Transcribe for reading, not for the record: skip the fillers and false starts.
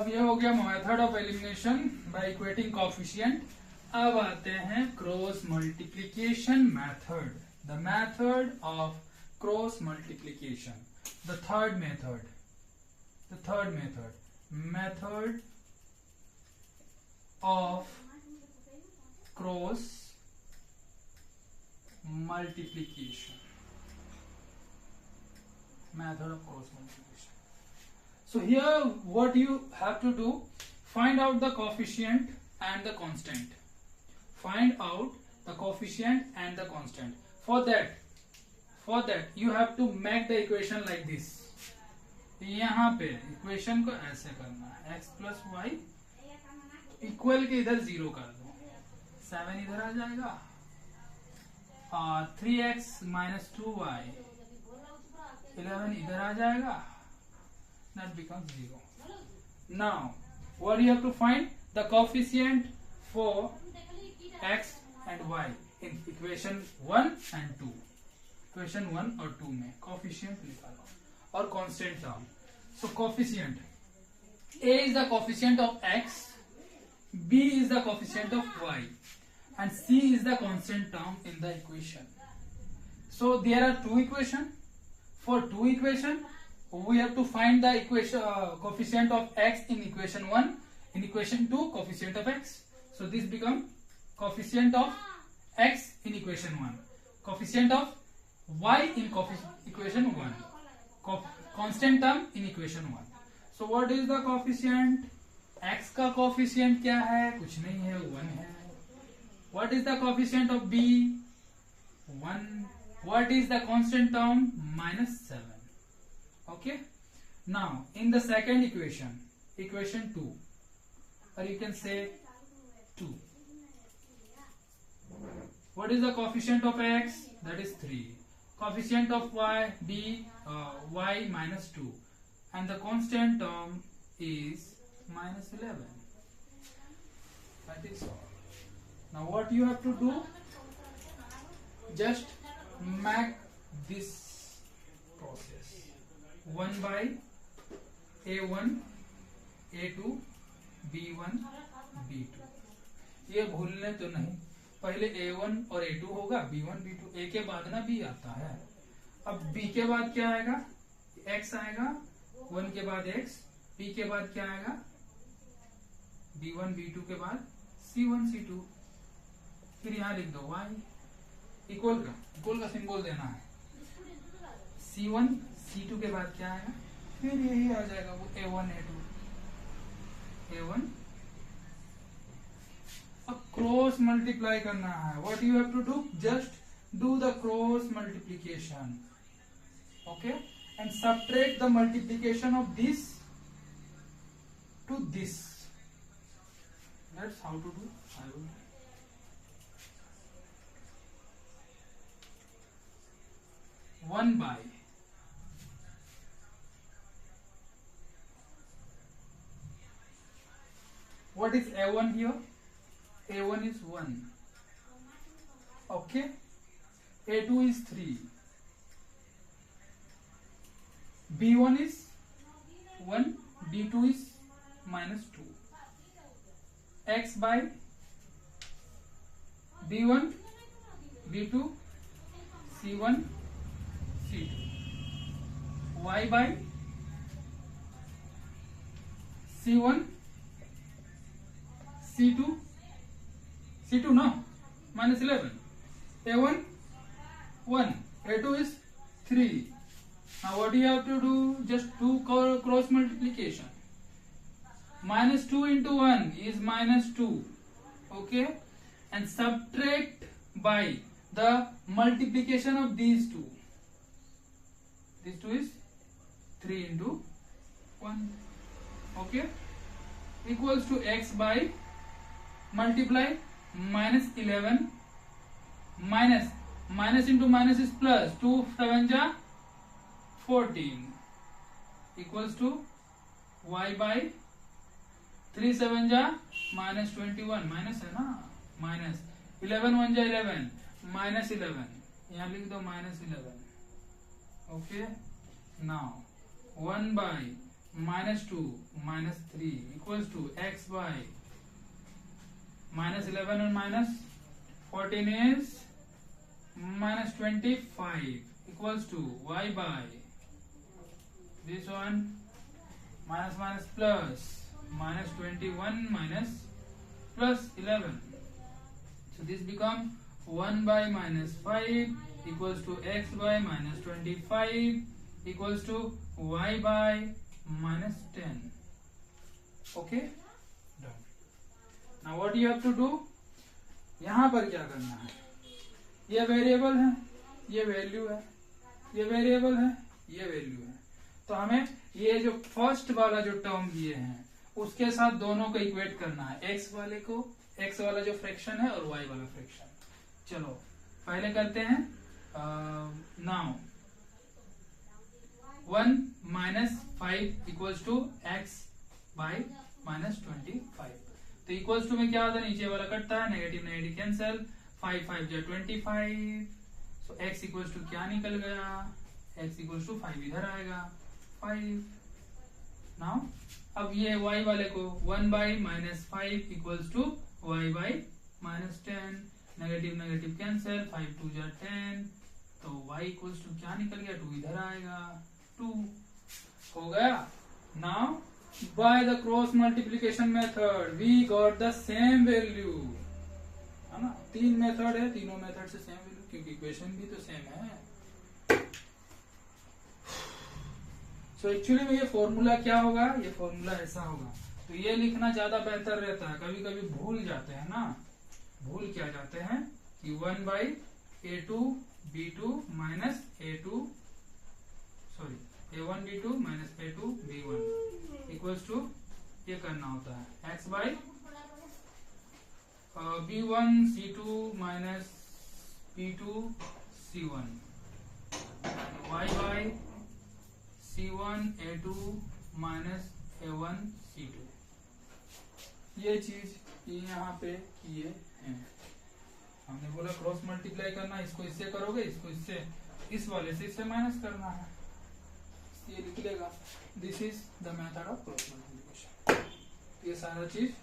अब ये हो गया method of elimination by equating coefficient. अब आते हैं cross multiplication method, the method of cross multiplication, the third method method of cross multiplication, method of cross multiplication. So here what you have to do, find out the coefficient and the constant, find out the coefficient and the constant. For that you have to make the equation like this. यहाँ पे equation को ऐसे करना है, x plus Y equal के इधर 0 कर दो, 7 इधर आ जाएगा और 3x minus 2y 11 इधर आ जाएगा, that becomes 0. Now what you have to find the coefficient for x and y in equation 1 and 2, equation 1 और 2 में coefficient निकालो और constant term. So coefficient, a is the coefficient of x, b is the coefficient of y, and c is the constant term in the equation. So there are two equations. For two equations, we have to find the equation coefficient of x in equation 1, in equation 2 coefficient of x. So this becomes coefficient of x in equation 1, coefficient of y in equation 1, constant term in equation 1. So what is the coefficient? x का coefficient क्या है? कुछ नहीं है, 1 है. What is the coefficient of b? 1. What is the constant term? -7. Okay. Now in the second equation, equation 2, or you can say 2. What is the coefficient of x? That is 3. Coefficient of y, b, y -2, and the constant term is -11. That is all. Now what you have to do, just make this process 1 by a1 a2 b1 b2. ये भूलने तो नहीं, पहले a1 और a2 होगा, b1 b2, a के बाद ना b आता है. अब b के बाद क्या आएगा? x आएगा, 1 के बाद x, b के बाद क्या आएगा? b1 b2 के बाद c1 c2, फिर यहाँ लिख दो y, इक्वल का सिंबल देना है. c1 c2 के बाद क्या आएगा? फिर यही आ जाएगा वो a1 a1. अब क्रॉस मल्टीप्लाई करना है. What you have to do? Just do the cross multiplication, okay, and subtract the multiplication of this to this. That's how to do. I will. One by what is a1 here? A1 is 1. Okay. A2 is 3. B1 is 1. B2 is -2. X by B1 B2 C1 C2. Y by C1 C2 C2 no, -11. A1 1, A2 is 3. Now what you have to do? Just do cross multiplication. -2 into 1 is -2, okay, and subtract by the multiplication of these two. These two is 3 into 1, okay, equals to x by multiply -11 minus into minus is plus, 2 7 ja 14 equals to y by 3 7 जा -21, minus है ना, minus 11 1 जा 11, -11 यहाँ लिख दो -11. Okay, now 1 by -2 -3 equals to x by -11 and -14 is -25 equals to y by this one minus minus plus -21 minus plus 11. So this become 1 by -5 equals to x by -25 equals to y by -10. Okay, done. Now what you have to do, यहाँ पर क्या करना है, ये variable है, ये value है, ये वेरिएबल है, ये वैल्यू है, तो हमें ये जो फर्स्ट वाला जो टर्म दिए हैं उसके साथ दोनों को इक्वेट करना है, एक्स वाले को, एक्स वाला जो फ्रैक्शन है और वाई वाला फ्रैक्शन। चलो पहले करते हैं। Now 1 -5 equals to X by -25, तो इक्वल्स टू में क्या होता है, नीचे वाला कटता है, नेगेटिव नेगेटिव कैंसिल, 5 5 जो 25, सो एक्स इक्वल्स टू क्या निकल गया, एक्स इक्वल्स टू 5 इधर आएगा 5। नाउ अब ये y वाले को 1 by -5 equals to y by -10, negative negative cancel, 5 2 जा 10, तो y इक्वल्स टू क्या निकल गया, 2 इधर आएगा 2 हो गया। Now by the cross multiplication method we got the same value, है ना, 3 मेथड है, तीनों मेथड से सेम वैल्यू, क्योंकि इक्वेशन भी तो सेम है। सो एक्चुअली में ये फॉर्मूला क्या होगा, ये फॉर्मूला ऐसा होगा, तो ये लिखना ज्यादा बेहतर रहता है, कभी कभी भूल जाते हैं ना, भूल क्या जाते हैं कि 1 by a2 b2 minus a2 sorry a1 b2 minus a2 b1 equals to ये करना होता है x by b1 c2 minus b2 c1 y by c1 a2 minus a1 c2, ये चीज यहाँ पे किए हैं। हमने बोला क्रॉस मल्टीप्लाई करना, इसको इससे करोगे, इसको इससे, इस वाले से इससे माइनस करना है, ये लिख लेगा। This is the method of cross multiplication. ये सारा चीज